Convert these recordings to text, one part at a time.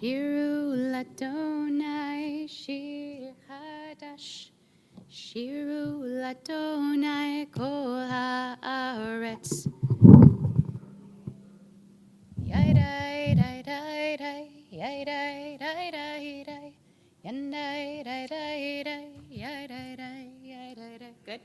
שירו לאדוני שיר חדש, שירו לאדוני כל הארץ. Yai-dai, dai-dai, dai, yai-dai, dai-dai, dai, yai-dai, dai-dai, dai, yai-dai, dai, yai-dai, dai. Good?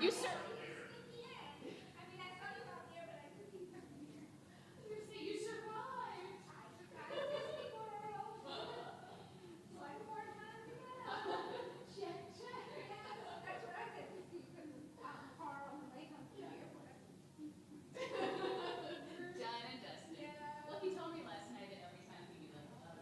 You sur- you survived. Done and dusted. Well, he told me last night that every time he'd be like,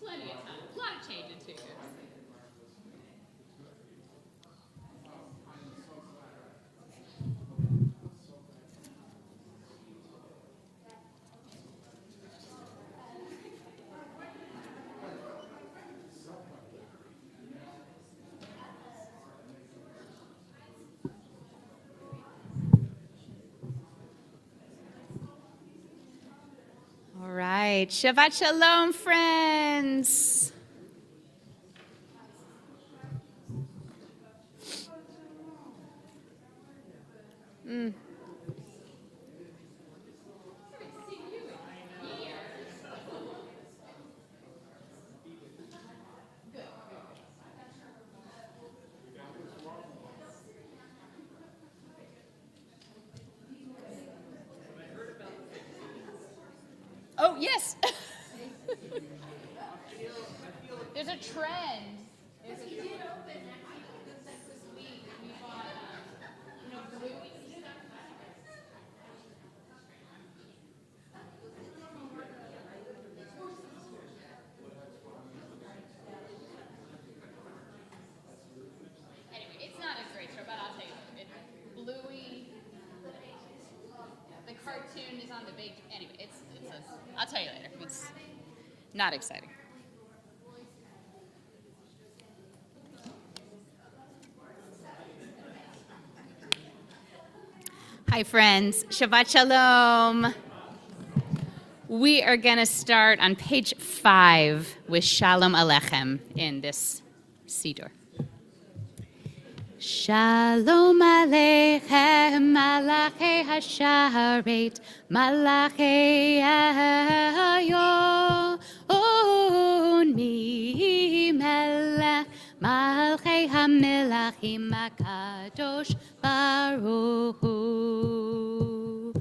plenty of time. A lot of changing too. All right. Shabbat Shalom, friends. Oh, yes. There's a trend. There's a trend. This week we bought, blue. Anyway, it's not a great show, but I'll tell you, it's bluey. The cartoon is on the big. Anyway, I'll tell you later. It's not exciting. Hi, friends. Shabbat Shalom. We are going to start on page 5 with Shalom Aleichem in this Siddur. Shalom Aleichem, Malachei Hasharet, Malachei Ayon, Mi Melech, Malchei HaMelachim, HaKadosh Baruch Hu.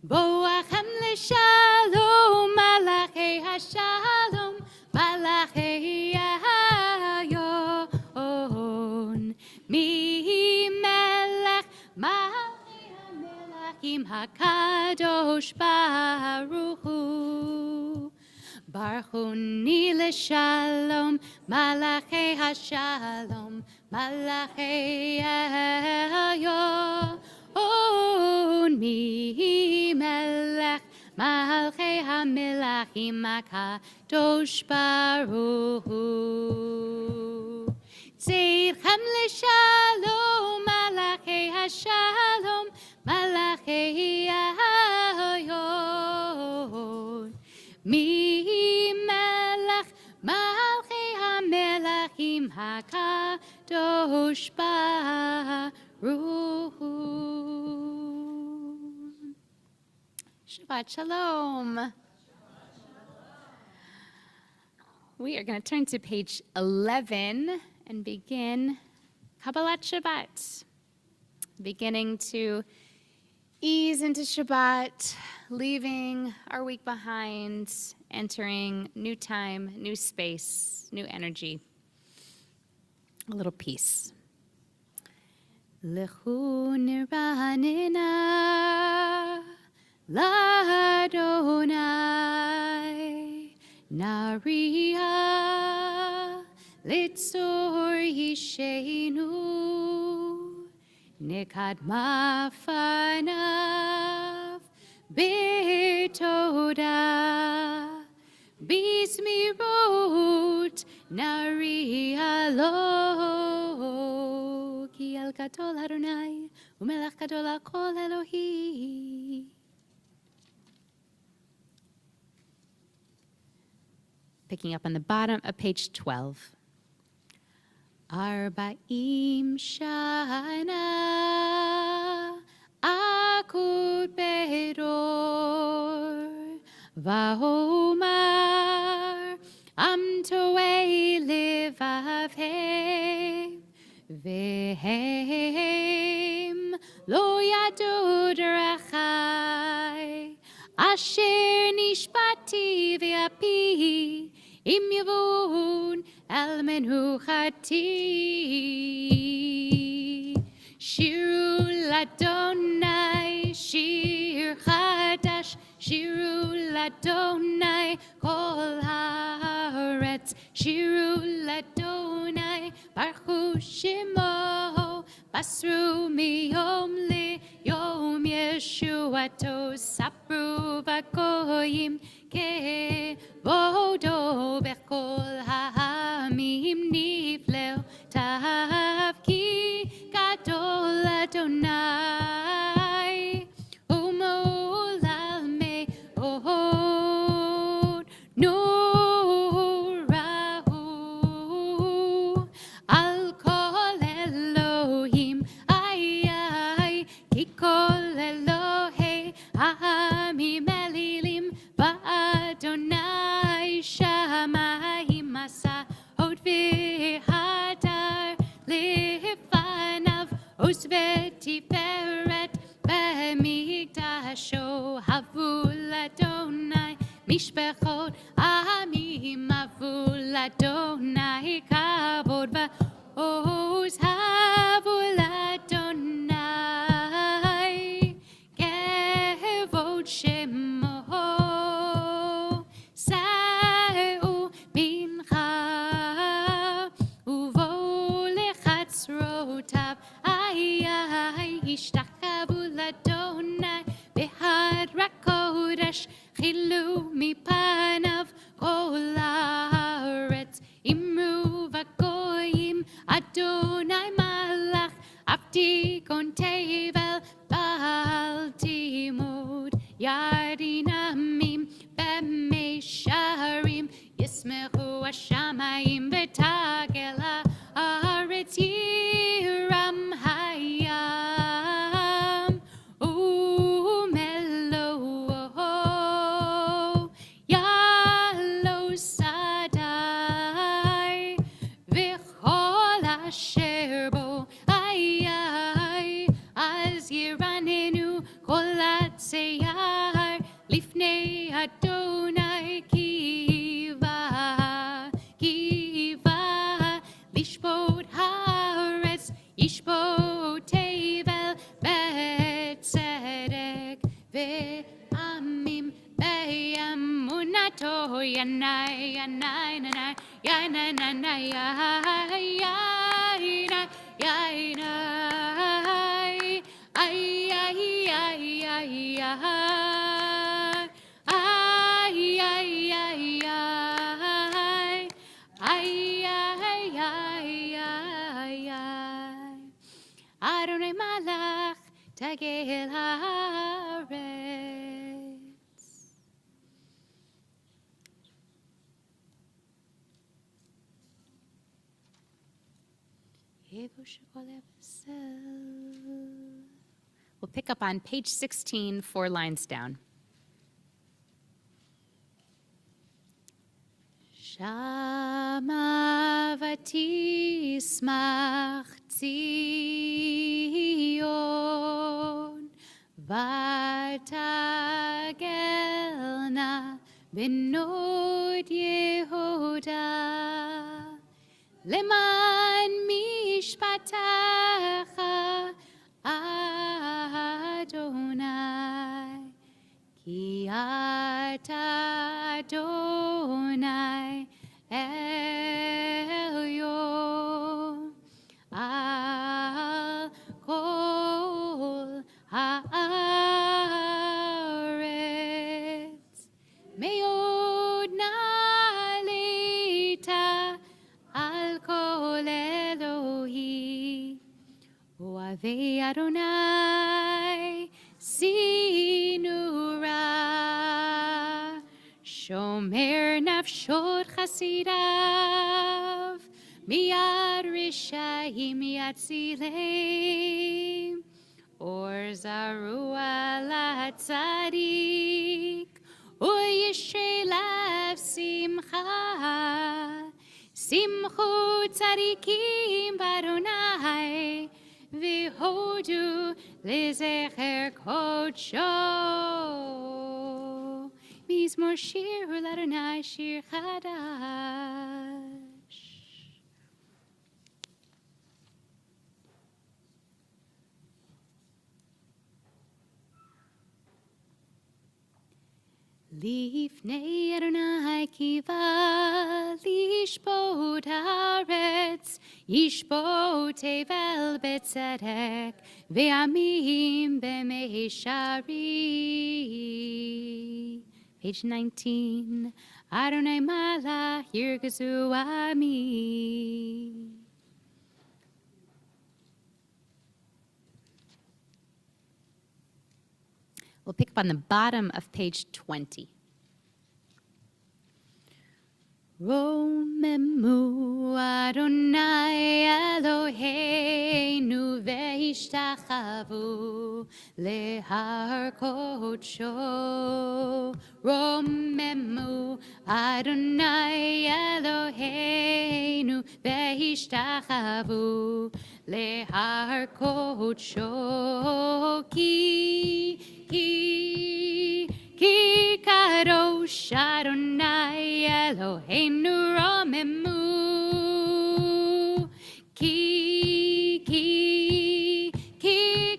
Boachem leShalom, Malachei Hashalom, Malachei Ayon, Mi Melech, Malchei HaMelachim, HaKadosh Baruch Hu. Baruchuni leShalom, Malachei Hashalom, Malachei Ayon, Mi Melech, Malchei HaMelachim, HaKadosh Baruch Hu. Zeirchem leShalom, Malachei Shalom, Malachei Ayon. Mi Melech, Malchei HaMelachim HaKadosh Baruch Hu. Shabbat Shalom. We are going to turn to page 11 and begin Kabbalat Shabbat. Beginning to ease into Shabbat, leaving our week behind, entering new time, new space, new energy. A little peace. Lechu niranena l'Adonai Nariah litzor yishenu nekadma fanav betoda bismirut Nariah lo ki el gadol Adonai umelech gadol hakol Elohi. Picking up on the bottom of page 12. Arba'im shana akut bedor vahomar am toei levavhem vehem lo yadu derachai asher nishbati ve'api im yavun al menuchati shiru ladonai shir chadash shiru ladonai kol haaretz shiru ladonai baruch shemo basru miyom liyom yeshuato sapru v'goyim kevodo bechol ha'amim nifleu tavki gadol Adonai umolal me'od nurahu al kol Elohim ay ki kol Elohei ha'amim elilim Adonai shamayim masahot v'hadar lifanav usvetiferet b'mikdasho havul Adonai mishpechot amim havul Adonai kavod va'oz havul Adonai kevod shemo Ishtachavu l'Adonai b'hadra kodesh chilu mipanav kol haaretz imru v'goyim Adonai malach avtikon tevel ba'al timud yadinamim b'meisharim yismechu hashamayim v'tagel haaretz yiram hayam umelo yalo sadai v'chol asher bo az yiranenu kol atzeyar lifnei Adonai kiva lishbot haaretz yishbot tevel betzedek ve'amim be'emunato yanai yanai yanai yanai yanai yanai ay ay ay ay Adonai malach תגל הארץ. We'll pick up on page 16, 4 lines down. Shama vatismach Zion, vatagelna benod Yehuda, leman mishpatacha Adonai, ki ata Adonai Elyon al kol haaretz, meod nalita al kol Elohi, oavei Adonai sinura, shomer nafshot chasidav, miyad rishayim yatzileim, or zaru ala tzadik, uyishrelav simcha, simchu tzadikim baronai, v'hodu lezecher kodsho. Mizmor shir l'Adonai shir chadash. Lifnei Adonai kiva lishbot haaretz, yishbot tevel betzedek, ve'amim b'meishari. Page 19, Adonai malach yirgazu ami. We'll pick up on the bottom of page 20. Romemu Adonai Eloheinu ve'ishtachavu lehar kodsho. Romemu Adonai Eloheinu ve'ishtachavu lehar kodsho. Ki kadosh Adonai Eloheinu romemu. Ki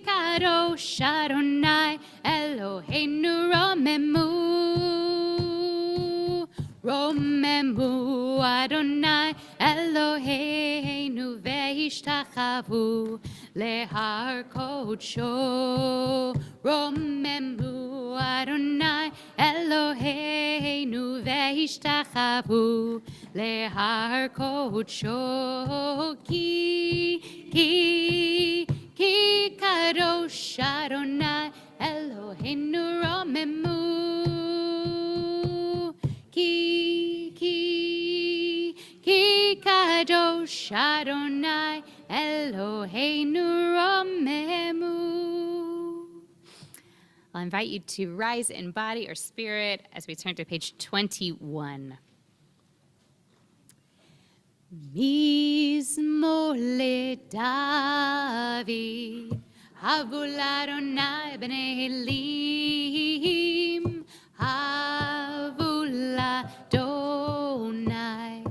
kadosh Adonai Eloheinu romemu. Romemu Adonai Eloheinu ve'ishtachavu lehar kodsho. Romemu Adonai Eloheinu ve'ishtachavu lehar kodsho. Ki kadosh Adonai Eloheinu romemu. Ki kadosh Adonai Eloheinu romemu. I'll invite you to rise in body or spirit as we turn to page 21. Mizmor leDavid, havul Adonai b'nei Elim, havul Adonai,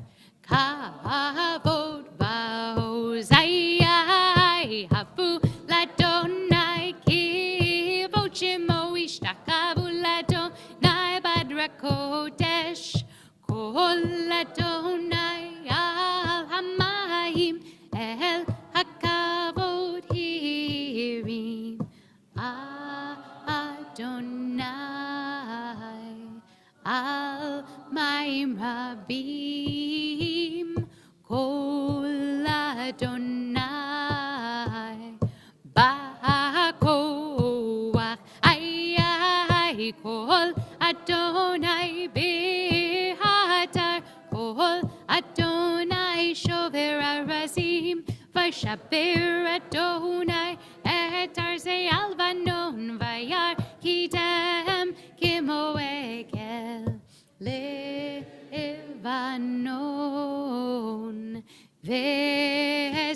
kavod v'hozayai, havul Adonai, kivod shemo ishtachavul Adonai badra kodesh, kol Adonai al hamayim el hakavod hirim, Adonai al mayim rabim, kol Adonai ba'kol Vayishaber Adonai et arzei alvanon vayar kidem kimo egel levanon vesirion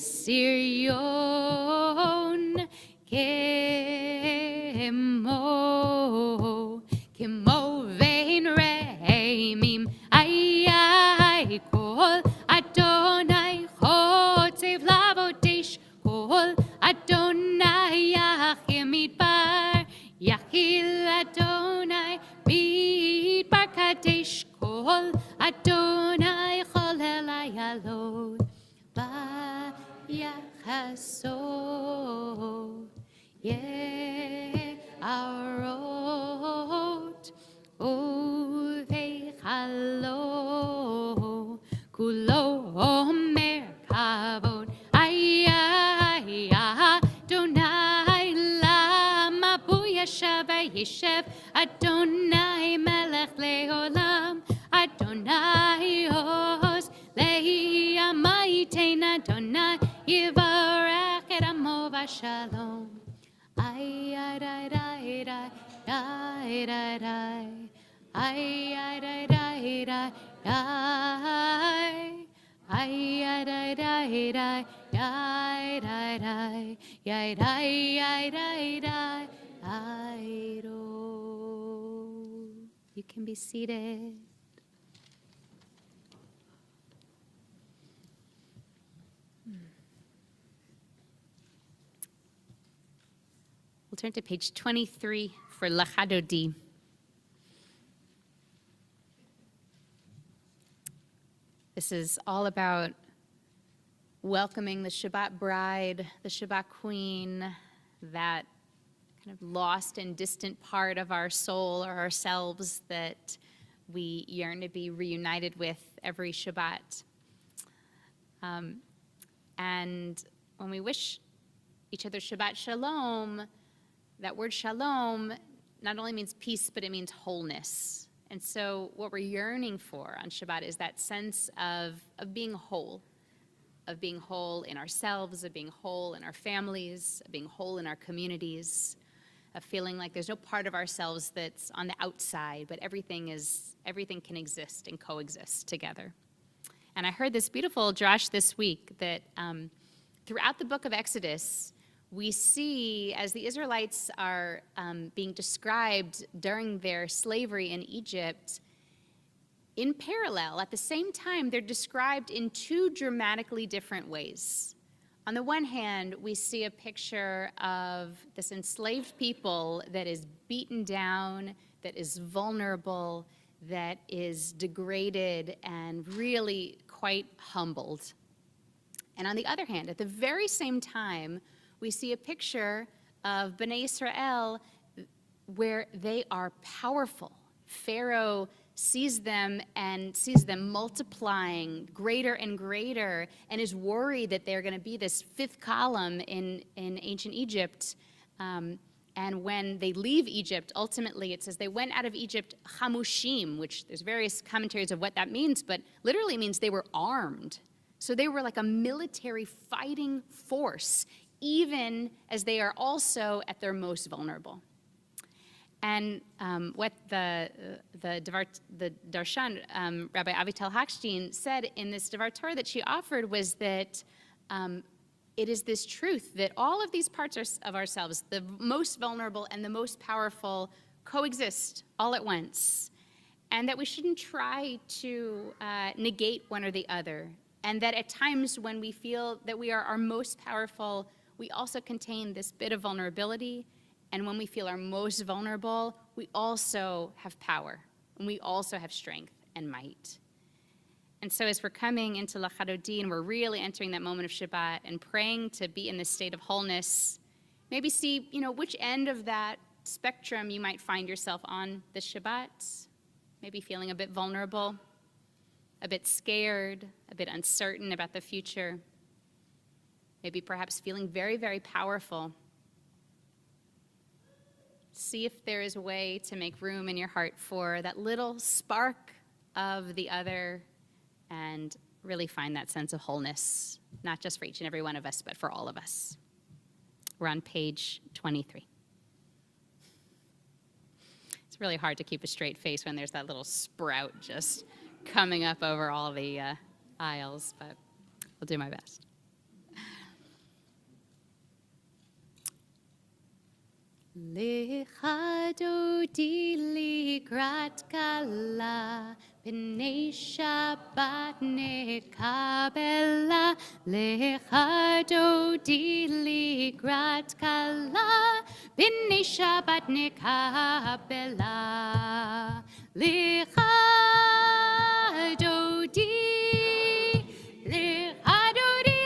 kimo vein reimim ay kol Adonai chotzev lavodesh kol Adonai yachim midbar yachil Adonai midbar kadesh kol Adonai cholel ayalot vayachasot ye'arot uveichalo kulo omer kavod ay Adonai lama buyashav vayishev Adonai melech leolam Adonai os lehi amayitein Adonai yivarech et amo v'shalom ay ay ay ay ay ay ay ay You can be seated. We'll turn to page 23 for Lachadodi. This is all about welcoming the Shabbat bride, the Shabbat queen, that kind of lost and distant part of our soul or ourselves that we yearn to be reunited with every Shabbat. And when we wish each other Shabbat Shalom, that word Shalom not only means peace, but it means wholeness. And so what we're yearning for on Shabbat is that sense of being whole in ourselves, of being whole in our families, of being whole in our communities, of feeling like there's no part of ourselves that's on the outside, but everything can exist and coexist together. And I heard this beautiful drash this week that throughout the book of Exodus, we see as the Israelites are being described during their slavery in Egypt, in parallel, at the same time, they're described in two dramatically different ways. On the one hand, we see a picture of this enslaved people that is beaten down, that is vulnerable, that is degraded and really quite humbled. And on the other hand, at the very same time, we see a picture of Bnei Israel where they are powerful. Pharaoh sees them multiplying greater and greater and is worried that they're going to be this fifth column in ancient Egypt. And when they leave Egypt, ultimately it says they went out of Egypt chamushim, which there's various commentaries of what that means, but literally means they were armed. So they were like a military fighting force, even as they are also at their most vulnerable. And what the Darshan, Rabbi Avital Hochstein, said in this Devar Torah that she offered was that it is this truth that all of these parts of ourselves, the most vulnerable and the most powerful, coexist all at once, and that we shouldn't try to negate one or the other, and that at times when we feel that we are our most powerful, we also contain this bit of vulnerability. And when we feel our most vulnerable, we also have power, and we also have strength and might. And so as we're coming into Lachadodi, and we're really entering that moment of Shabbat and praying to be in this state of wholeness, maybe see, which end of that spectrum you might find yourself on this Shabbat. Maybe feeling a bit vulnerable, a bit scared, a bit uncertain about the future. Maybe perhaps feeling very, very powerful. See if there is a way to make room in your heart for that little spark of the other and and really find that sense of wholeness, not just for each and every one of us, but for all of us. We're on page 23. It's really hard to keep a straight face when there's that little sprout just coming up over all the aisles, but I'll do my best. Lecha dodi likrat kala, b'nei Shabbat nekabela. Lecha dodi likrat kala, b'nei Shabbat nekabela. Lecha dodi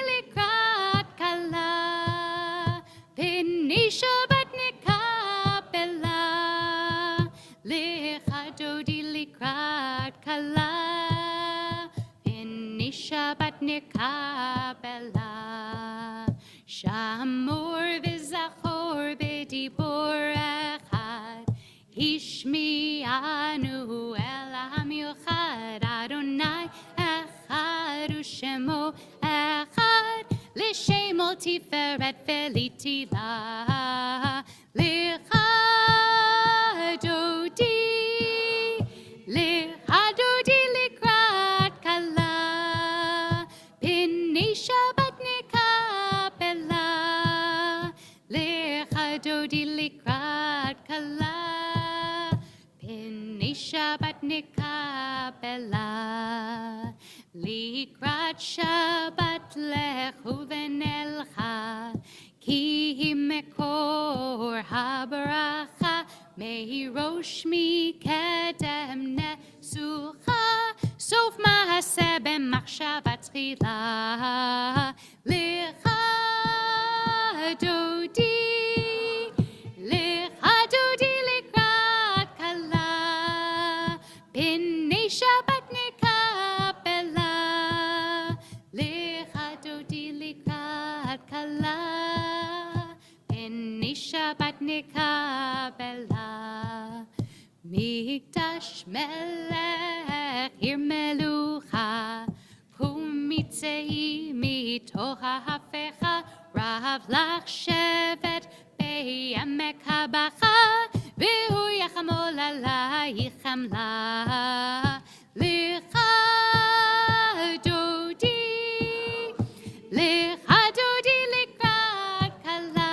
likrat kala, b'nei Shabbat Shabbat nekabela, shamor v'zachor b'dibor echad, hishmi'anu el ha'miuchad, Adonai echad u'shemo echad, l'shemo tiferet ve'litila, lecha dodi, Shabbat nekabela, lecha dodi likrat kala, b'nei Shabbat nekabela, likrat Shabbat lechu v'nelcha, ki mekor habaracha, mehirosh mikedem nesucha, sof ma'aseh b'machshavat tchila, lecha dodi likrat kala, b'nei Shabbat nekabela, lecha dodi likrat kala, b'nei Shabbat nekabela. Mikdash melech ir melucha, kumitzei mitoch ha'hafecha, rav lach shevet be'emek habacha, v'hu yachamol alayich chamla, lecha dodi likrat kala,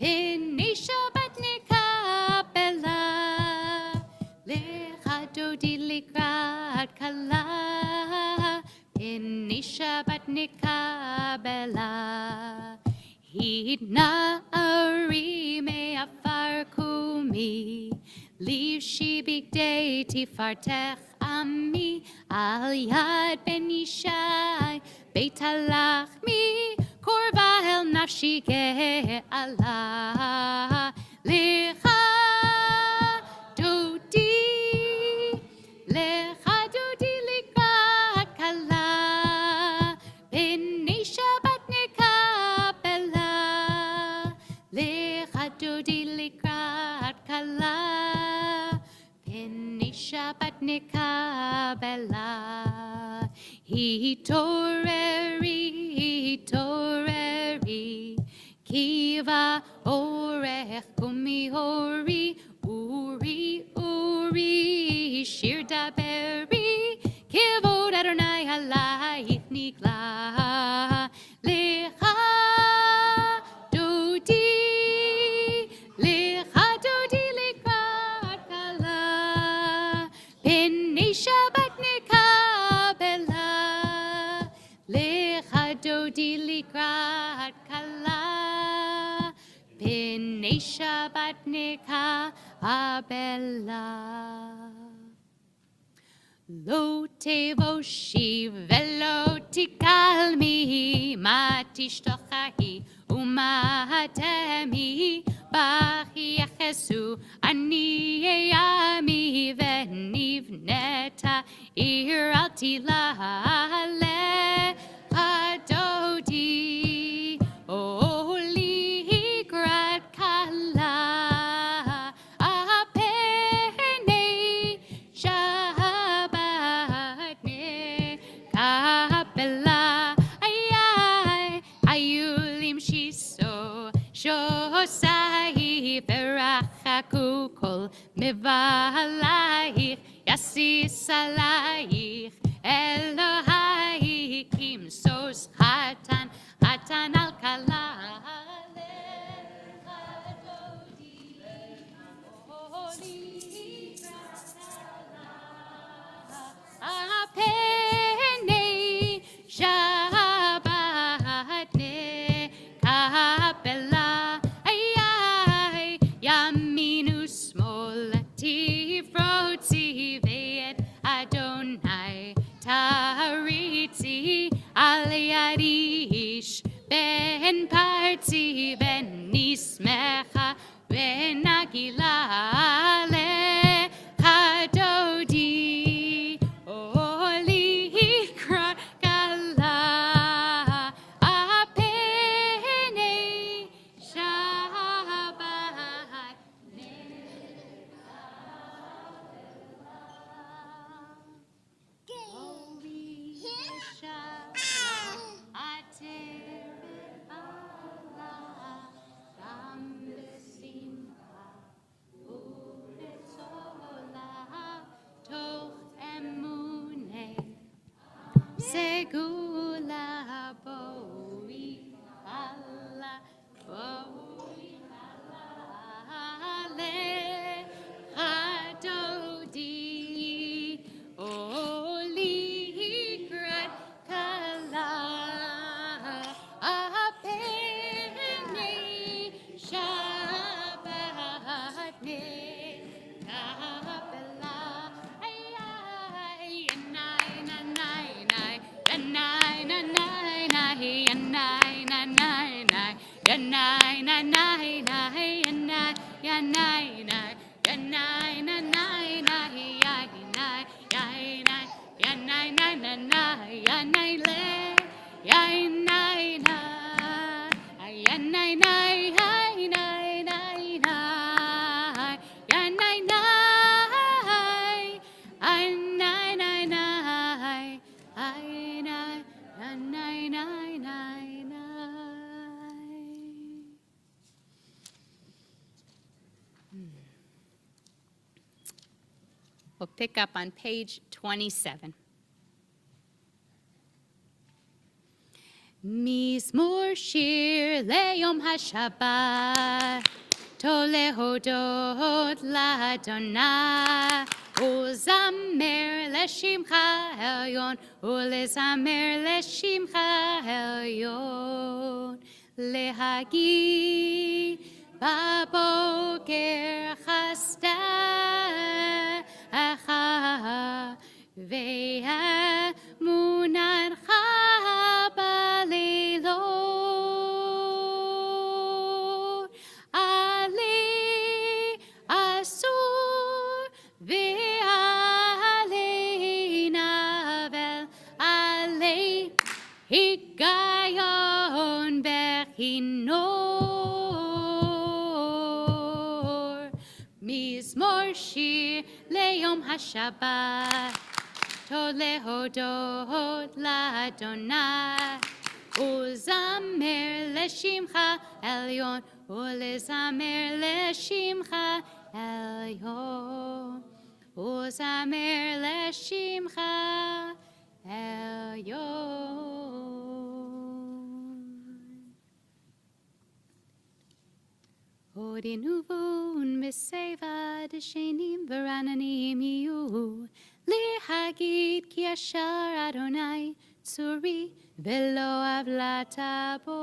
b'nei Shabbat nekabela, lecha dodi likrat kala, b'nei Shabbat nekabela. Hidna'ari me'afar kumi, livshi bigdei tifartech ami, al yad ben yishai beit halachmi, korva el nafshi ge'ala, lecha dodi likrat kala, b'nei Shabbat nekabela, lecha dodi likrat kala, b'nei Shabbat nekabela. Hitoreri, kiva orech kumi ori, uri, shir daberi, kivod Adonai halayich nigla, lecha dodi likrat kala, b'nei Shabbat nekabela, lecha dodi likrat kala, b'nei Shabbat nekabela. Lo tevoshi velo tikalmi, ma tishtochahi umatemi, bachi yachesu ani eyami venivneta ir al tilale hadodi, o likrat kala, apene Shabbat v'alaich yasis alaich Elohai kimsos chatan al kala Apene Shabbat ne Kabbalat ay Yaminu smol tifroti ve'et Adonai tariti aliyadish ben parti ben nismecha ben agilale hadodi oli krakala apene Shabbat Segula boi ala le hadodi oli grad kala apene Shabbat ne Kabbalat We'll pick up on page 27. Mizmor shir leyom hashabbat tole hodot ladonai uzamer leshimcha elyon ulezamer leshimcha elyon lehagi baboker chasda ve'emunancha balilot ali asur ve'ali navel ali higayon bechinor mizmor shir leyom hashabbat tole hodot ladonai uzamer leshimcha elyon ulezamer leshimcha elyon uzamer leshimcha elyon odinuvun meseva deshenim verananim yu Lihagid ki ashar Adonai tzuri velo avlatabo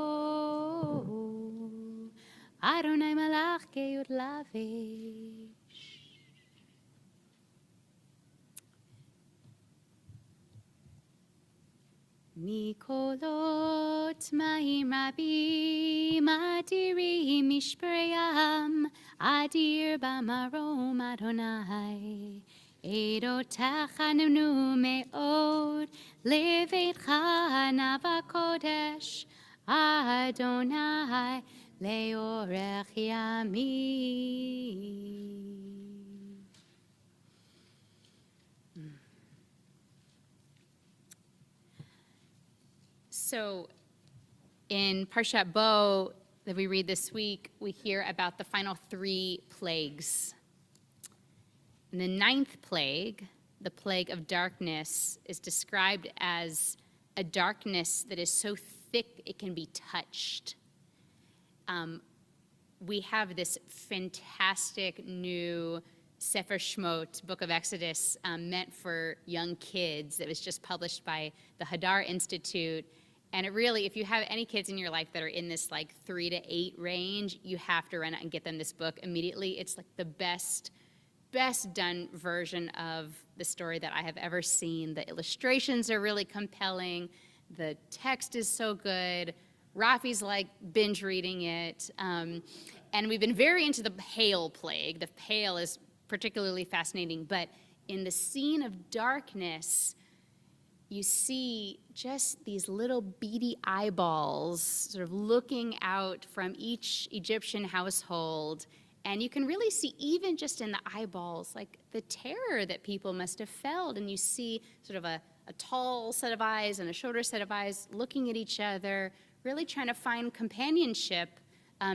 Adonai malach geyud lavish. Mikolot ma'im rabim adirim mishpreyam adir b'marom Adonai Edotachanunu me'od leveitcha navakodesh Adonai leorech yamim. So in Parshat Bo that we read this week, we hear about the final 3 plagues. And the ninth plague, the plague of darkness, is described as a darkness that is so thick it can be touched. We have this fantastic new Sefer Shmot, Book of Exodus, meant for young kids that was just published by the Hadar Institute. And it really, if you have any kids in your life that are in this like 3 to 8 range, you have to run out and get them this book immediately. It's like the best done version of the story that I have ever seen. The illustrations are really compelling. The text is so good. Rafi's like binge reading it. And we've been very into the hail plague. The hail is particularly fascinating, but in the scene of darkness, you see just these little beady eyeballs sort of looking out from each Egyptian household. And you can really see, even just in the eyeballs, like the terror that people must have felt. And you see sort of a tall set of eyes and a shorter set of eyes looking at each other, really trying to find companionship.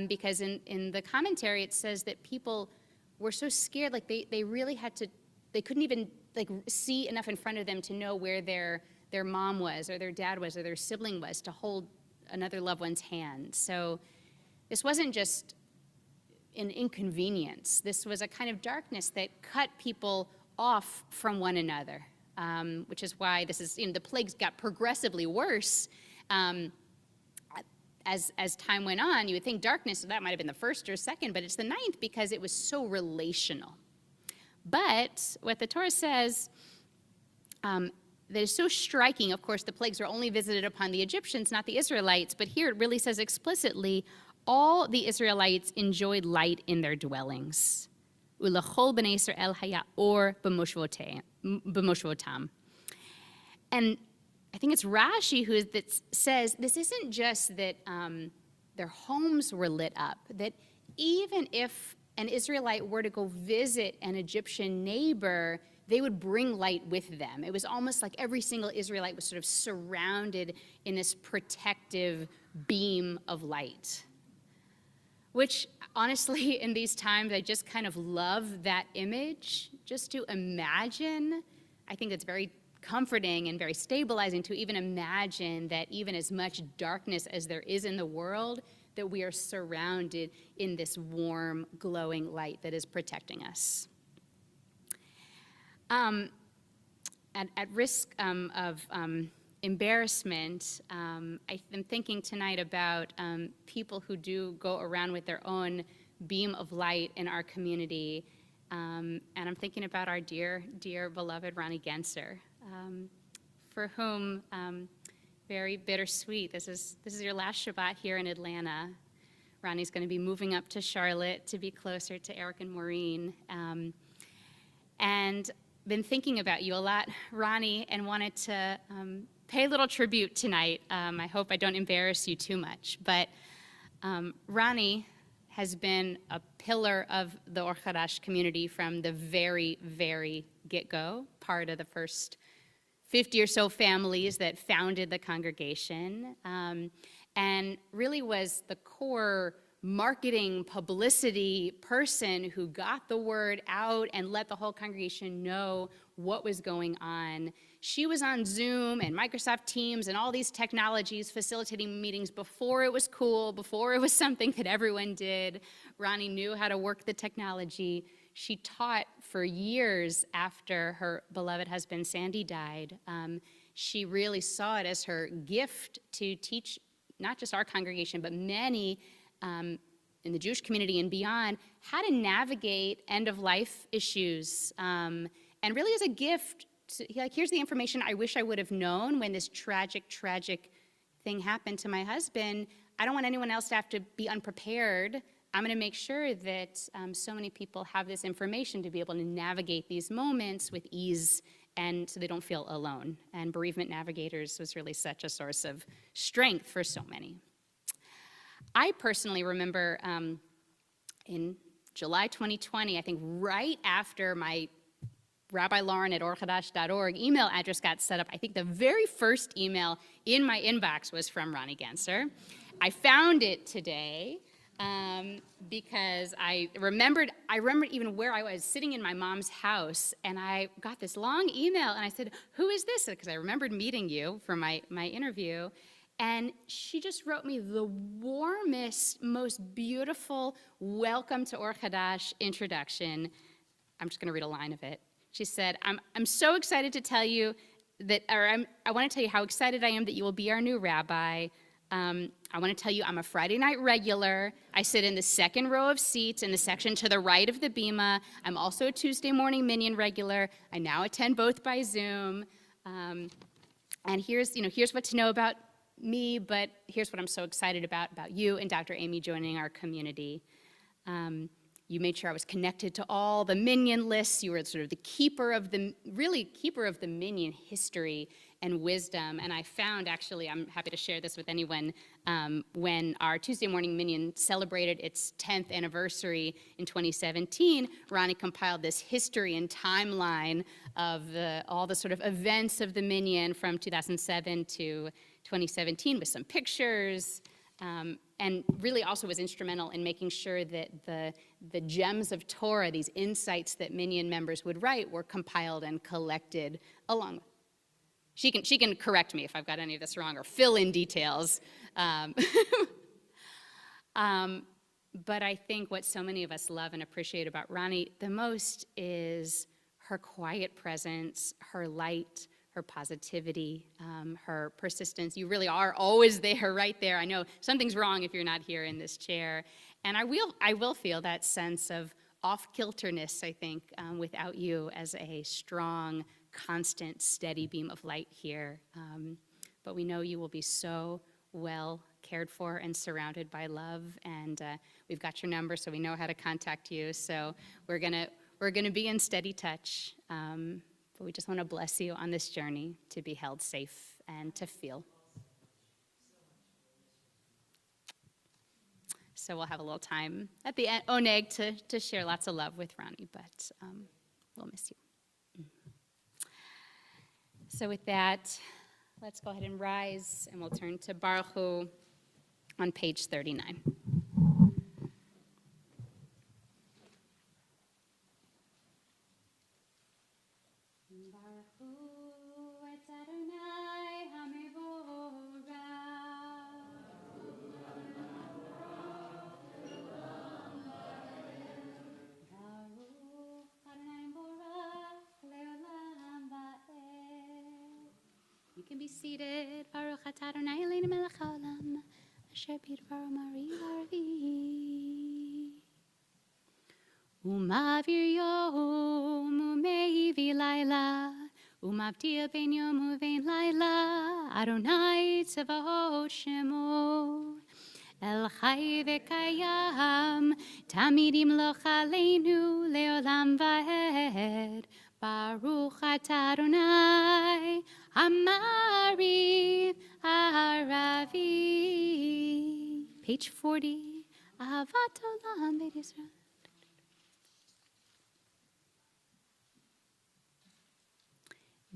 Because in the commentary, it says that people were so scared, like they really had to, they couldn't even like see enough in front of them to know where their mom was or their dad was or their sibling was to hold another loved one's hand. So this wasn't just an inconvenience. This was a kind of darkness that cut people off from one another, which is why this is, the plagues got progressively worse. As time went on, you would think darkness, that might have been the first or second, but it's the ninth because it was so relational. But what the Torah says that is so striking, of course, the plagues were only visited upon the Egyptians, not the Israelites, but here it really says explicitly, all the Israelites enjoyed light in their dwellings. Ulachol b'nei Yisrael haya or b'moshvotam. And I think it's Rashi that says this isn't just that their homes were lit up, that even if an Israelite were to go visit an Egyptian neighbor, they would bring light with them. It was almost like every single Israelite was sort of surrounded in this protective beam of light, which honestly, in these times, I just kind of love that image. Just to imagine, I think it's very comforting and very stabilizing to even imagine that even as much darkness as there is in the world, that we are surrounded in this warm, glowing light that is protecting us. At risk of embarrassment, I'm thinking tonight about people who do go around with their own beam of light in our community. And I'm thinking about our dear, dear beloved Ronnie Genser, for whom, very bittersweet. This is your last Shabbat here in Atlanta. Ronnie's going to be moving up to Charlotte to be closer to Eric and Maureen. And been thinking about you a lot, Ronnie, and wanted to pay a little tribute tonight. I hope I don't embarrass you too much, but Ronnie has been a pillar of the Or Chadash community from the very, very get-go, part of the first 50 or so families that founded the congregation, and really was the core marketing, publicity person who got the word out and let the whole congregation know what was going on. She was on Zoom and Microsoft Teams and all these technologies facilitating meetings before it was cool, before it was something that everyone did. Ronnie knew how to work the technology. She taught for years after her beloved husband Sandy died. She really saw it as her gift to teach not just our congregation, but many in the Jewish community and beyond, how to navigate end-of-life issues. And really as a gift, like, here's the information I wish I would have known when this tragic, tragic thing happened to my husband. I don't want anyone else to have to be unprepared. I'm going to make sure that so many people have this information to be able to navigate these moments with ease and so they don't feel alone. And Bereavement Navigators was really such a source of strength for so many. I personally remember in July 2020, I think right after my Rabbi Lauren at orchadash.org email address got set up, I think the very first email in my inbox was from Ronnie Genser. I found it today. because I remembered even where I was sitting in my mom's house, and I got this long email, and I said, "Who is this?" Because I remembered meeting you for my interview, and she just wrote me the warmest, most beautiful welcome to Or Hadash introduction. I'm just going to read a line of it. She said, "I'm so excited to tell you that, I want to tell you how excited I am that you will be our new rabbi. I want to tell you I'm a Friday night regular. I sit in the second row of seats in the section to the right of the bima. I'm also a Tuesday morning minyan regular. I now attend both by Zoom. And here's what to know about me, but here's what I'm so excited about you and Dr. Amy joining our community. You made sure I was connected to all the minyan lists. You were sort of the keeper of the minyan history and wisdom. And I found, actually, I'm happy to share this with anyone, when our Tuesday morning minyan celebrated its 10th anniversary in 2017, Ronnie compiled this history and timeline of all the sort of events of the minyan from 2007 to 2017 with some pictures. And really also was instrumental in making sure that the gems of Torah, these insights that minyan members would write, were compiled and collected along. She can correct me if I've got any of this wrong or fill in details. But I think what so many of us love and appreciate about Ronnie the most is her quiet presence, her light, her positivity, her persistence. You really are always there, right there. I know something's wrong if you're not here in this chair. And I will feel that sense of off-kilterness, I think, without you as a strong, constant, steady beam of light here. But we know you will be so well cared for and surrounded by love. And we've got your number, so we know how to contact you. So we're gonna be in steady touch. But we just want to bless you on this journey to be held safe and to feel. So we'll have a little time at the end, Oneg, to share lots of love with Ronnie, but we'll miss you. So with that, let's go ahead and rise, and we'll turn to Baruch Hu on page 39. You can be seated. Baruch atah Adonai Eloheinu melech haolam, asher bidbaro mari v'arvi. Umavir yom umehivi laila, umavtir ben yom uvein laila, Adonai tzava'ot shemo. El chai v'kayam, tamid yimloch aleinu leolam va'ed. Baruch atah Adonai, Hamariv Haravi. Page 40, Ahavat Olam Beit Yisrael.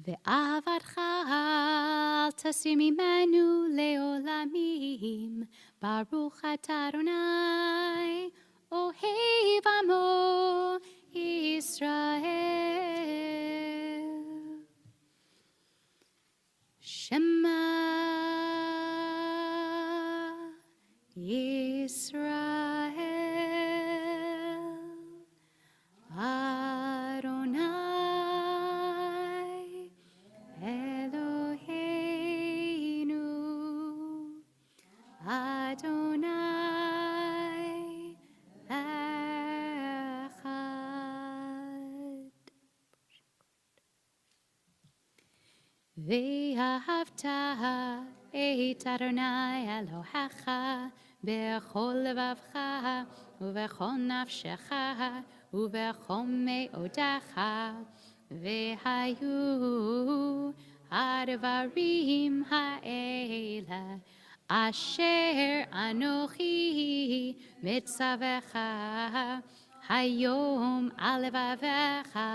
Ve'avatcha al tasir mimenu leolamim. Baruch atah Adonai, Ohev Amo Yisrael. Shema Yisrael, Adonai Eloheinu, Adonai Echad. Ve'ahavta et Adonai Elohecha bechol levavcha uvechol nafshecha uvechol me'odecha ve'hayu advarim ha'ela asher anochi mitzavecha hayom alevavecha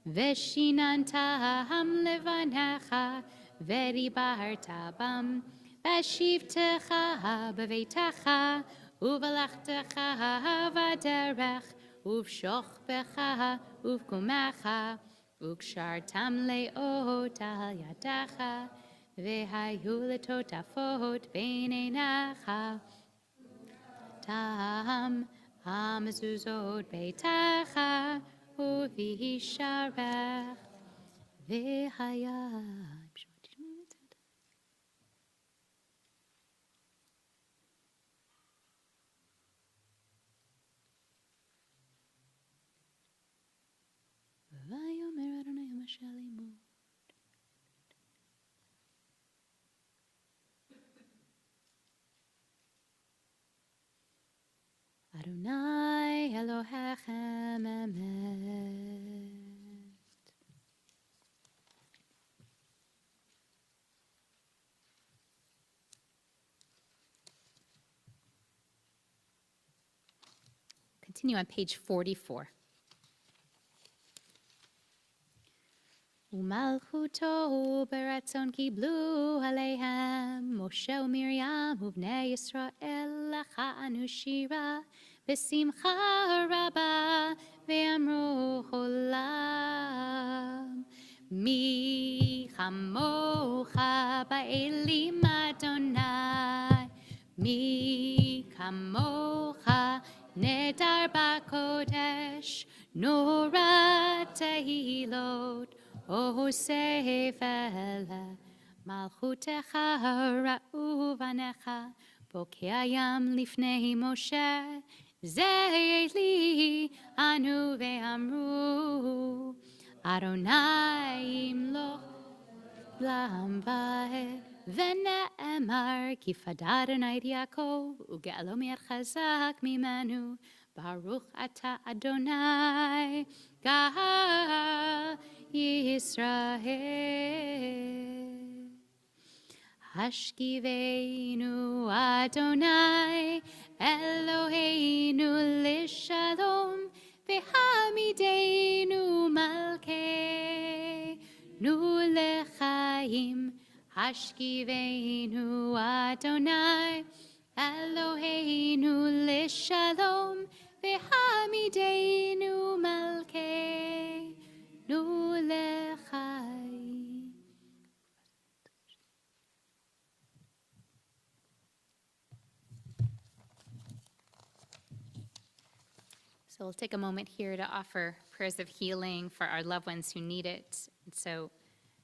Veshinantam levanecha, veribarta bam, veshivtecha bevetecha, ובלכתך בדרך, ובשוך בך ובקומך, וקשרתם לאות על ידך, והיו לטוטפות בין עיניך. תם המזוזות ביתך, ובישרך, והיה. ויאמר אדוני המשל עמו. אדוני אלוהיכם אמת. Continue on page 44. ומלכותו ברצון קיבלו עליהם משה ומרים ובני ישראל לחנו שירה בשמחה רבה ואמרו עולם מי כמוך באלים אדוני מי כמוך נדר בקודש נורא תהילות עושה פלא, מלכותך ראו בניך, בוקע ים לפני משה, זה לי אנו ואמרו, אדוני ימלוך לעם בעת, ונאמר כי פדה אדוני את יעקב, וגאלו מיד חזק ממנו, ברוך אתה אדוני, גאל ישראל. השכיבנו אדוני אלוהינו לשלום, והעמידנו מלכנו לחיים. השכיבנו אדוני אלוהינו לשלום, והעמידנו מלכנו לחיים. So we'll take a moment here to offer prayers of healing for our loved ones who need it. And so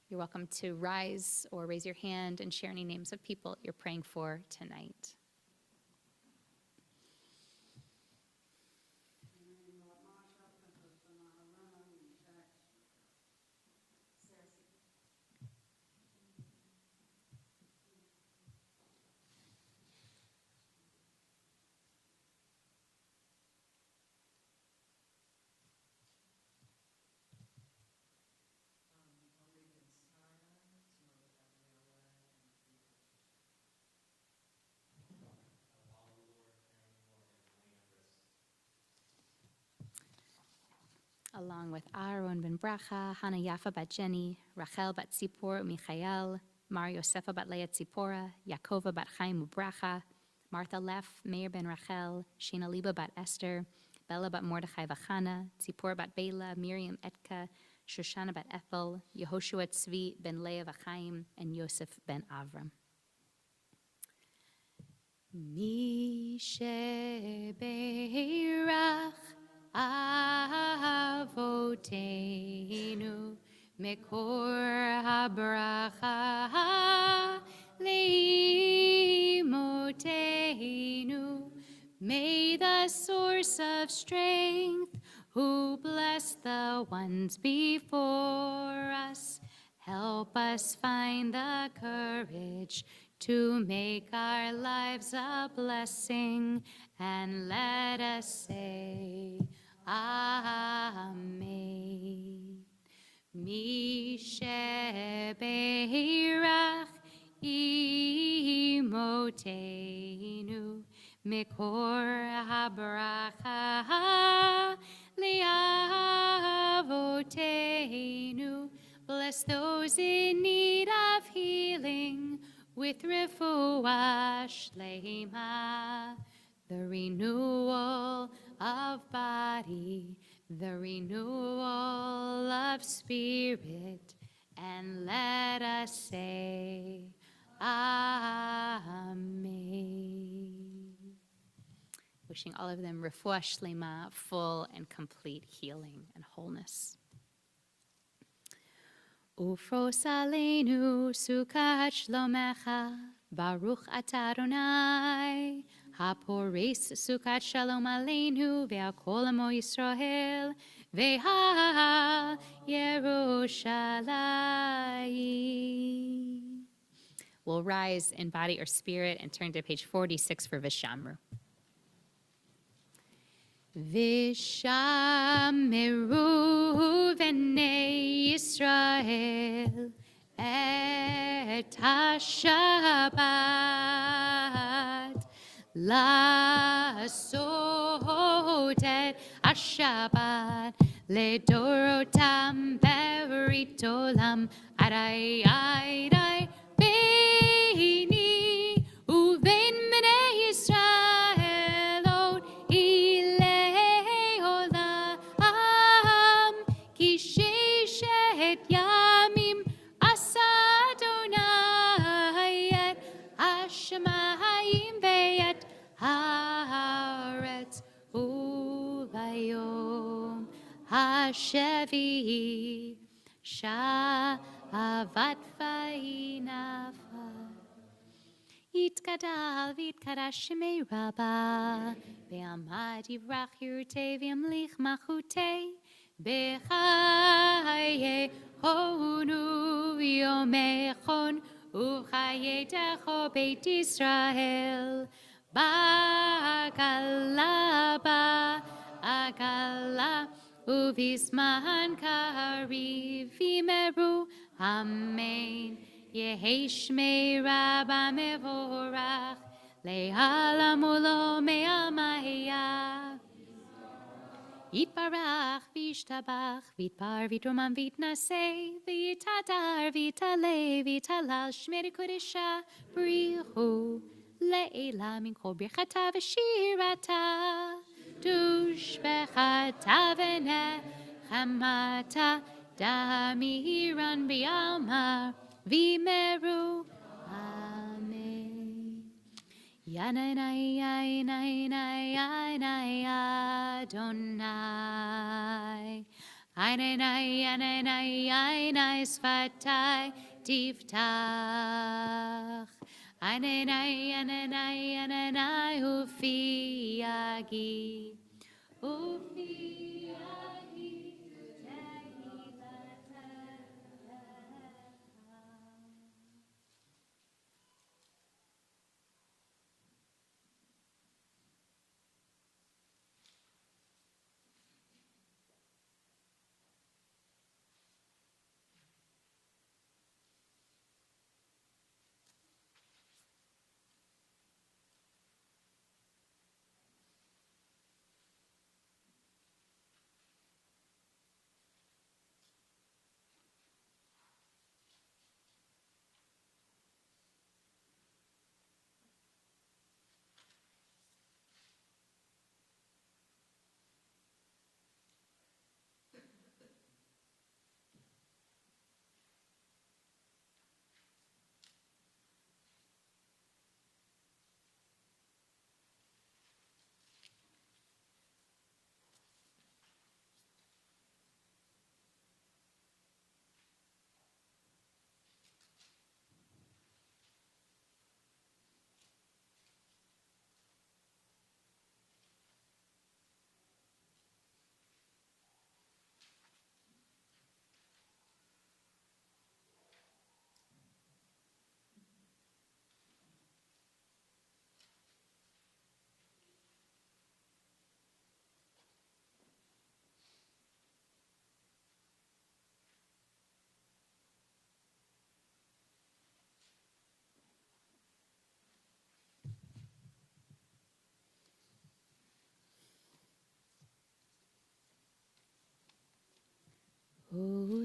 you're welcome to rise or raise your hand and share any names of people you're praying for tonight. Along with Aaron ben Bracha, Hannah Yafa bat Jenny, Rachel bat Tzipor Michael, Mar Yosefa bat Leah Tzipora, Yaakova bat Chaim Bracha, Martha Leff, Meir ben Rachel, Shana Liba bat Esther, Bella bat Mordechai v'Chana, Tzipor bat Bela, Miriam Etka, Shoshana bat Ethel, Yehoshua Tzvi ben Leah v'Chaim, and Yosef ben Avram. Mi shebeirach Avotenu Mekor habracha leimotenu. May the source of strength, who bless the ones before us, help us find the courage to make our lives a blessing, and let us say, Amen. Mi shebeirach imotenu mikor habracha liavotenu. Bless those in need of healing with refuah shlema. the renewal of body, the renewal of spirit, and let us say, Amen. Wishing all of them refuah shlema, full and complete healing and wholeness. Ufros aleinu sukat shlomecha, Baruch atah Adonai, hapores sukat shalom aleinu, ve'akol amo Yisrael, ve'ha Yerushalayim. We'll rise in body or spirit and turn to page 46 for Vishamru. Vishameru v'nei Yisrael et ha-Shabbat la'asot et ha-Shabbat ledorotam berit olam adai adai beini uvein bnei Yisrael od ilei olam ki sheshet yamim asa Adonai et hashamayim ve'et haaretz u'vayom hashevi shavat vayinafa Yitgadal v'yitkadash shemei Rabbah ve'amad yivrach yirutei v'yamlich machutei b'chaye honu v'yomechon u'chaye decho beit Yisrael ba'agala u'vizman kariv v'imeru amen Yehi Shmei Rabba Mevorach Le'alam Ulo Me'amaya Yitbarach V'yishtabach V'yitbar V'yitromam V'yitnaseh V'yitadar V'yitaleh V'yitalal Shmei Kodesha Brichu Le'ela Min Kol Birchata V'shirata Dush Bechata V'nechamata Damiran B'yamar V'imeru Amen. Yanai Yanai Yanai Adonai Ainai Yanai Yanai Sfatai Tiftach Ainai Yanai Yanai Ufiagi Ufiagi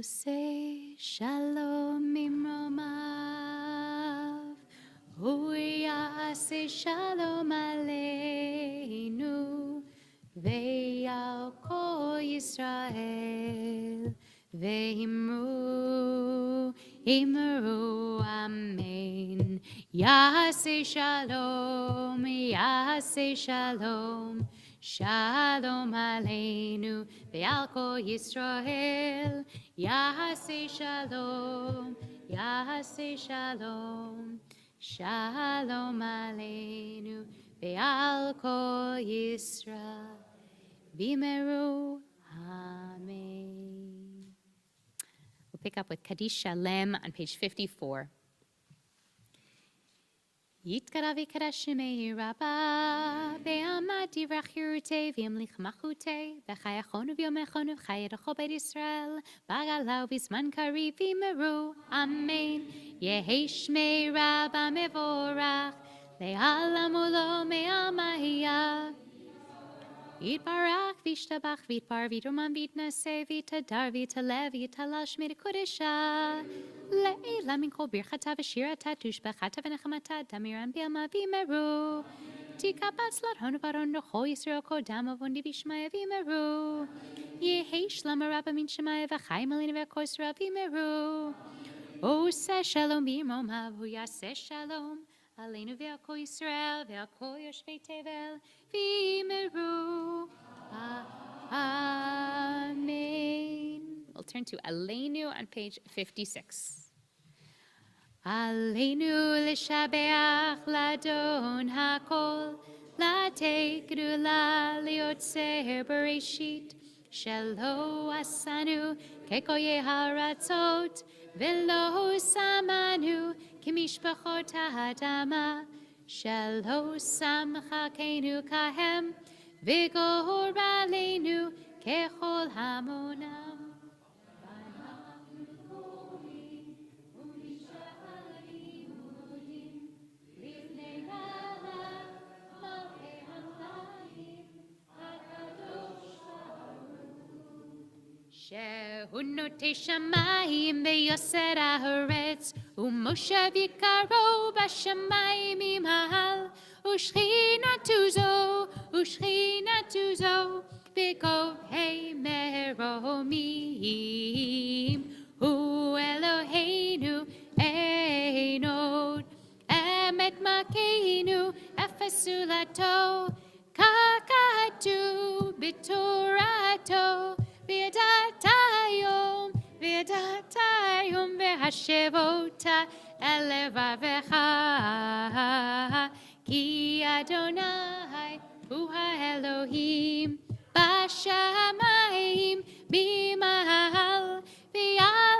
Say shalom imromav, Huya say shalom aleichem. ועל כל ישראל, ואמרו, אמרו אמן. יעשה שלום, יעשה שלום, שלום עלינו ועל כל ישראל. יעשה שלום, יעשה שלום, שלום עלינו ועל כל ישראל. Vimeru, Amen. We'll pick up with Kaddish Shalem on page 54. Yitkara v'kadash shemei rabba, ve'amad divrach yirute, v'yamlich machute, v'chayachonu v'yomechonu v'chayedacho beit Yisrael, v'agalau v'zman kari v'meru, Amen. Yehi shmei rabba mevorach, le'alamu lo me'amahiyah. Yitbarach v'ishtabach v'yitbar v'yitruman v'yitnaseh v'yitadar v'yitalev v'yitalash medekudesha le'ela min kol birchata v'shirata tushbachata v'nechamata damiran b'yama v'meru tikabatz l'adhonu v'aron nocho Yisrael kodam avondi v'shmaya v'meru yehi shlama rabba min shemaya v'chayim alinu v'kol Yisrael v'meru oseh shalom b'yirmomav hu yaseh shalom Aleinu ve'al Yisrael ve'al kol yoshvei tevel v'meru. Amen. We'll turn to Aleinu on page 56. Aleinu l'shabeach l'adon hakol l'atei gdula liotzer bereshit shelo asanu kekoye haratzot velo samanu כמשפחות האדמה, שלא שמחקנו כהם, וגורלנו ככל המונם. ואנחנו קוראים ומשתחלים ומודים לפני מלך מלכי המלכים הקדוש שהוא נוטה שמיים ויוסר הארץ ומושב יקרו בשמיים ממעל ושכינתו זו בגוהי מרומים הוא אלוהינו אין עוד אמת מלכנו אפס זולתו כך כתוב בתורתו וידעת היום והשב אותה אל לבבך כי אדוני הוא האלוהים בשמיים במעל ועל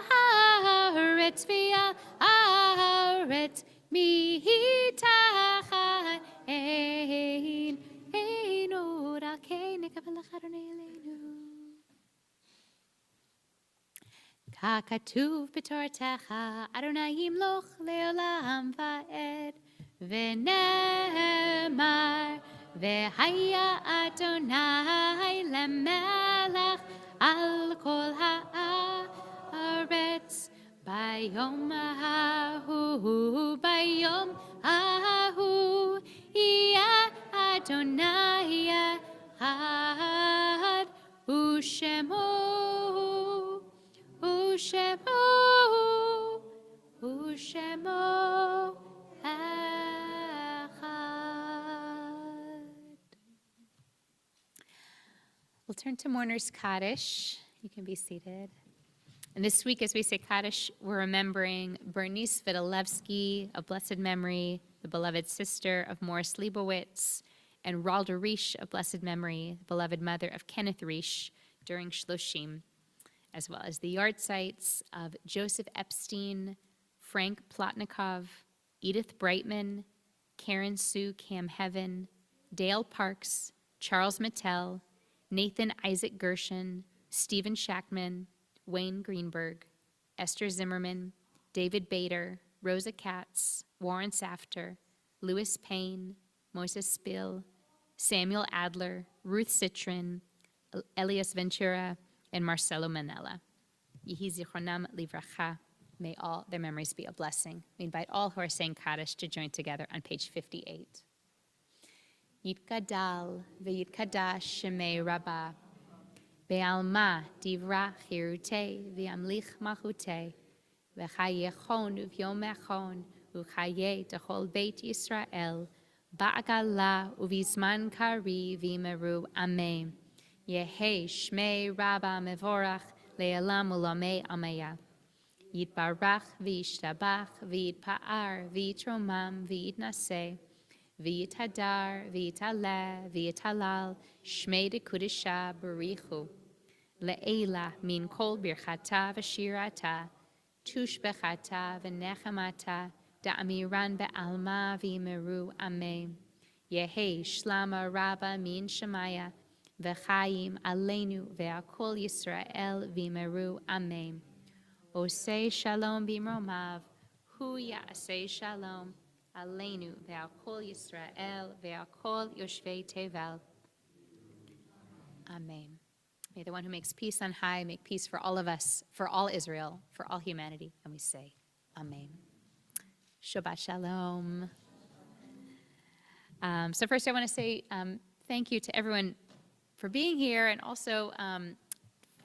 הארץ מתחת אין עוד על כן נקבל לך אדוני אלינו ככתוב בתורתך, אדוני ימלוך לעולם ועד, ונאמר, והיה אדוני למלך על כל הארץ, ביום ההוא, יהיה אדוני אחד, ושמו We'll turn to Mourner's Kaddish. You can be seated. And this week, as we say Kaddish, we're remembering Bernice Vidalevsky of blessed memory, the beloved sister of Morris Leibowitz, and Ralda Reish of blessed memory, the beloved mother of Kenneth Reish, during Shloshim, as well as the yahrzeits of Joseph Epstein, Frank Plotnikov, Edith Brightman, Karen Sue Camheaven, Dale Parks, Charles Mattel, Nathan Isaac Gershon, Stephen Shackman, Wayne Greenberg, Esther Zimmerman, David Bader, Rosa Katz, Warren Safter, Louis Payne, Moses Spill, Samuel Adler, Ruth Citrin, Elias Ventura, and Marcelo Manella. Yehi zichronam livracha. May all their memories be a blessing. We invite all who are saying Kaddish to join together on page 58. Yitgadal v'yitkadash shemei Rabbah. Be'alma divra chirute v'amlich malchute. V'chayechon uvyom echon uchaye techol beit Yisrael. Ba'agala uvizman kari v'imeru amen. Yehe shmei Rabbah mevorach le'elam ulamei ameya. Yitbarach v'yishtabach v'yitpa'ar v'yitromam v'yitnaseh. V'yitadar v'yitaleh v'yitalal shmei dekudisha barichu. Le'ela min kol birchata v'shirata. Tushbechata v'nechamata da'amiran be'alma v'imeru amen. Yehe shlama Rabbah min shemaya v'chaim aleinu ve'akol Yisrael v'imeru amen. Osei shalom b'mromav hu ya'asei shalom aleinu ve'akol Yisrael ve'akol yoshvei tevel. Amen. May the one who makes peace on high make peace for all of us, for all Israel, for all humanity. And we say, Amen. Shabbat shalom. So first I want to say thank you to everyone for being here, and also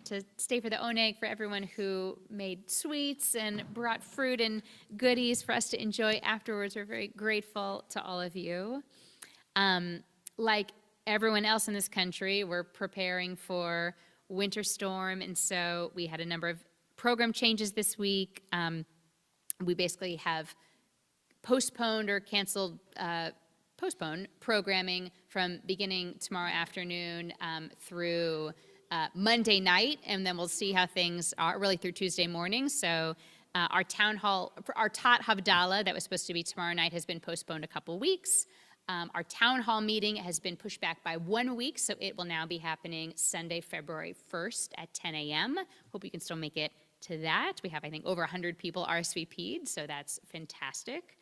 to stay for the oneg, for everyone who made sweets and brought fruit and goodies for us to enjoy afterwards. We're very grateful to all of you. Like everyone else in this country, we're preparing for winter storm, and so we had a number of program changes this week. We basically have postponed or canceled, postponed programming from beginning tomorrow afternoon through Monday night, and then we'll see how things are really through Tuesday morning. So our town hall, our Tat Havdalah that was supposed to be tomorrow night has been postponed a couple weeks. Our town hall meeting has been pushed back by 1 week, so it will now be happening Sunday, February 1st at 10 a.m. Hope you can still make it to that. We have, I think, over 100 people RSVP'd, so that's fantastic.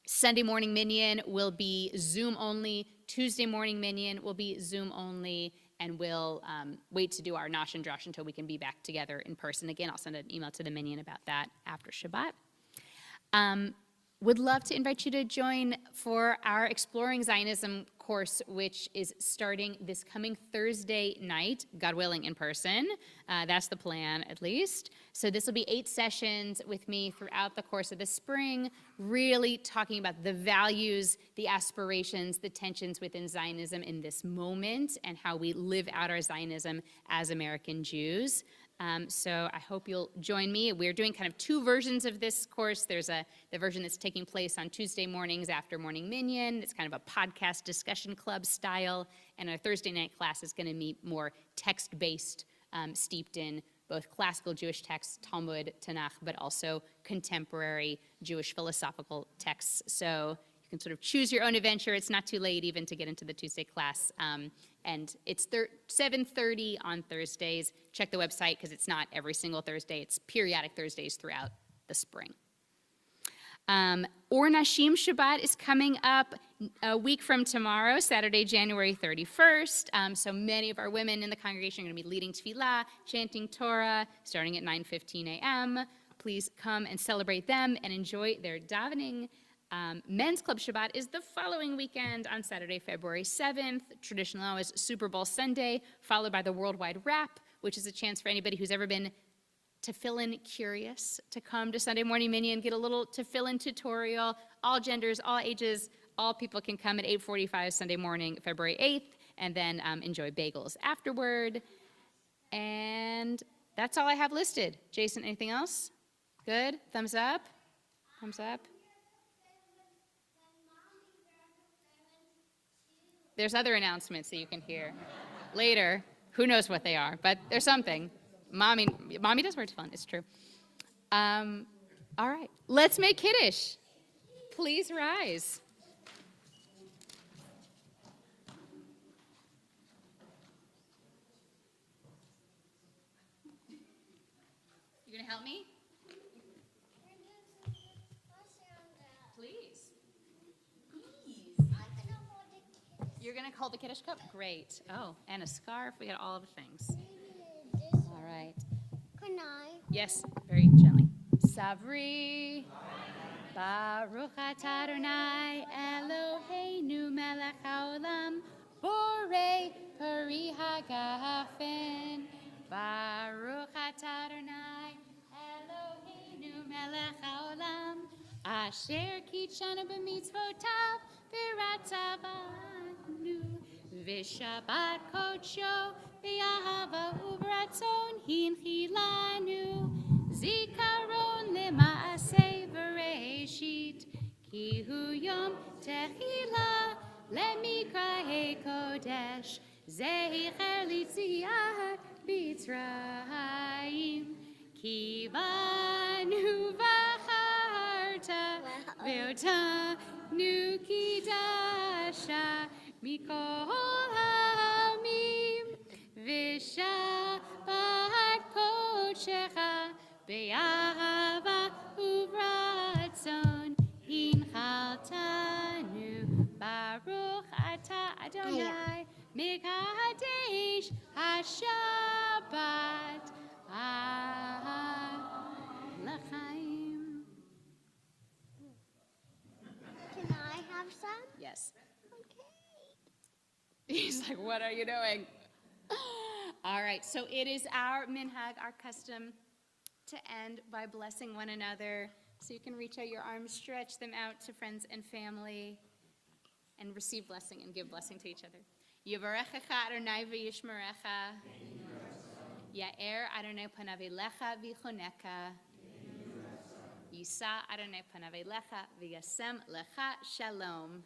Sunday morning minyan will be Zoom only. Tuesday morning minyan will be Zoom only, and we'll wait to do our Nosh and Drosh until we can be back together in person again. I'll send an email to the minyan about that after Shabbat. Would love to invite you to join for our Exploring Zionism course, which is starting this coming Thursday night, God willing, in person. That's the plan, at least. So this will be 8 sessions with me throughout the course of the spring, really talking about the values, the aspirations, the tensions within Zionism in this moment, and how we live out our Zionism as American Jews. So I hope you'll join me. We're doing kind of 2 versions of this course. There's the version that's taking place on Tuesday mornings after morning minyan. It's kind of a podcast discussion club style. And our Thursday night class is going to be more text-based, steeped in both classical Jewish texts, Talmud, Tanakh, but also contemporary Jewish philosophical texts. So you can sort of choose your own adventure. It's not too late even to get into the Tuesday class. And it's 7:30 on Thursdays. Check the website because it's not every single Thursday. It's periodic Thursdays throughout the spring. Or Nashim Shabbat is coming up a week from tomorrow, Saturday, January 31st. So many of our women in the congregation are going to be leading tefillah, chanting Torah, starting at 9:15 a.m. Please come and celebrate them and enjoy their davening. Men's Club Shabbat is the following weekend on Saturday, February 7th. Traditionally always Super Bowl Sunday, followed by the Worldwide Wrap, which is a chance for anybody who's ever been tefillin curious to come to Sunday morning minyan, get a little tefillin tutorial. All genders, all ages, all people can come at 8:45 Sunday morning, February 8th, and then enjoy bagels afterward. And that's all I have listed. Jason, anything else? Good? Thumbs up? Thumbs up? There's other announcements that you can hear later. Who knows what they are, but there's something. Mommy does wear tefillin, it's true. All right, let's make Kiddush. Please rise. You gonna help me? Please. You're going to hold the Kiddush cup? Great. Oh, and a scarf. We got all of the things. All right. Can I? Yes, very gently. Savri. Baruch atah Adonai Eloheinu melech haolam borei peri hagafen. Baruch atah Adonai Eloheinu melech haolam asher kitshanu b'mitzvotav v'ratzavanu v'shabbat kodsho v'yahava uvratzon hinchilanu zikaron lema'aseh v'reishit ki hu yom tehila lemikra kodesh zehicher litziat b'Mitzrayim ki banu v'acharta ve'otanu kidasha mikol ha'amim v'shabbat kodshecha be'ahava uvratzon hinchaltanu baruch atah Adonai mekadesh hashabbat l'chaim. Can I have some? Yes. Okay. He's like, what are you doing? All right, so it is our minhag, our custom, to end by blessing one another. So you can reach out your arms, stretch them out to friends and family, and receive blessing and give blessing to each other. Yivarechecha Adonai v'yishmerecha. Ya'er Adonai panav elecha v'choneka. Yisa Adonai panav elecha v'yasem lecha shalom.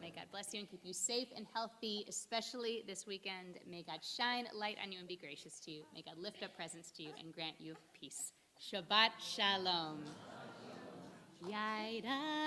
May God bless you and keep you safe and healthy, especially this weekend. May God shine light on you and be gracious to you. May God lift up presence to you and grant you peace. Shabbat shalom. Yaida.